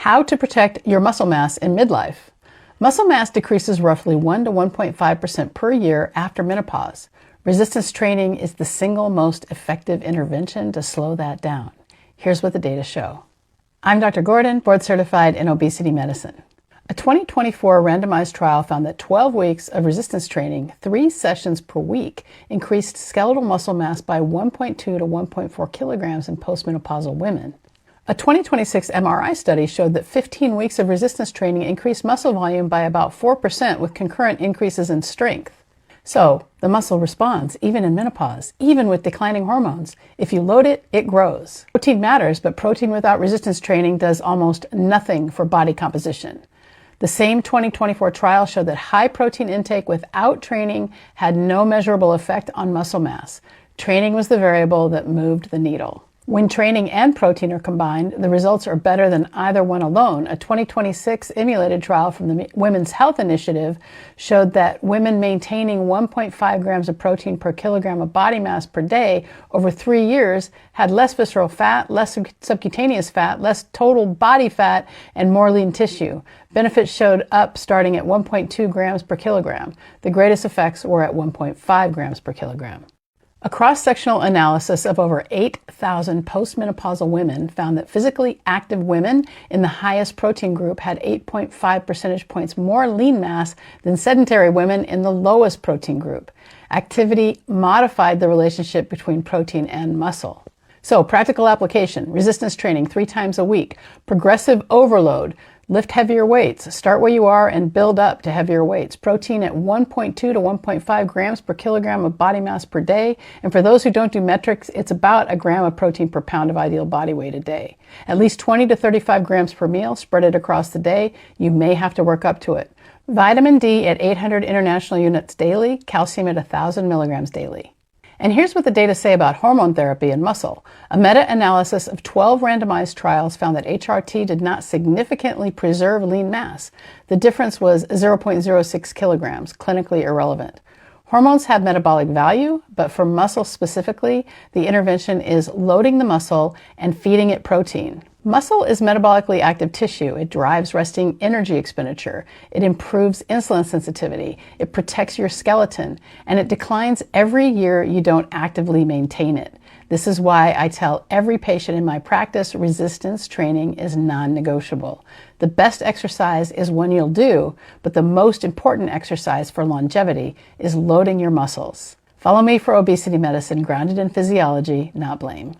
How to protect your muscle mass in midlife. Muscle mass decreases roughly 1 to 1.5% per year after menopause. Resistance training is the single most effective intervention to slow that down. Here's what the data show. I'm Dr. Gordon, board certified in obesity medicine. A 2024 randomized trial found that 12 weeks of resistance training, 3 sessions per week, increased skeletal muscle mass by 1.2 to 1.4 kilograms in postmenopausal women. A 2026 MRI study showed that 15 weeks of resistance training increased muscle volume by about 4% with concurrent increases in strength. So, the muscle responds, even in menopause, even with declining hormones. If you load it, it grows. Protein matters, but protein without resistance training does almost nothing for body composition. The same 2024 trial showed that high protein intake without training had no measurable effect on muscle mass. Training was the variable that moved the needle. When training and protein are combined, the results are better than either one alone. A 2026 emulated trial from the Women's Health Initiative showed that women maintaining 1.5 grams of protein per kilogram of body mass per day over 3 years had less visceral fat, less subcutaneous fat, less total body fat, and more lean tissue. Benefits showed up starting at 1.2 grams per kilogram. The greatest effects were at 1.5 grams per kilogram. A cross-sectional analysis of over 8,000 postmenopausal women found that physically active women in the highest protein group had 8.5 percentage points more lean mass than sedentary women in the lowest protein group. Activity modified the relationship between protein and muscle. So, practical application: resistance training 3 times a week, progressive overload, lift heavier weights, start where you are and build up to heavier weights. Protein at 1.2 to 1.5 grams per kilogram of body mass per day. And for those who don't do metrics, it's about a gram of protein per pound of ideal body weight a day. At least 20 to 35 grams per meal, spread it across the day. You may have to work up to it. Vitamin D at 800 international units daily, calcium at 1,000 milligrams daily. And here's what the data say about hormone therapy and muscle. A meta-analysis of 12 randomized trials found that HRT did not significantly preserve lean mass. The difference was 0.06 kilograms, clinically irrelevant. Hormones have metabolic value, but for muscle specifically, the intervention is loading the muscle and feeding it protein. Muscle is metabolically active tissue. It drives resting energy expenditure. It improves insulin sensitivity. It protects your skeleton. And it declines every year you don't actively maintain it. This is why I tell every patient in my practice resistance training is non-negotiable. The best exercise is one you'll do, but the most important exercise for longevity is loading your muscles. Follow me for obesity medicine grounded in physiology, not blame.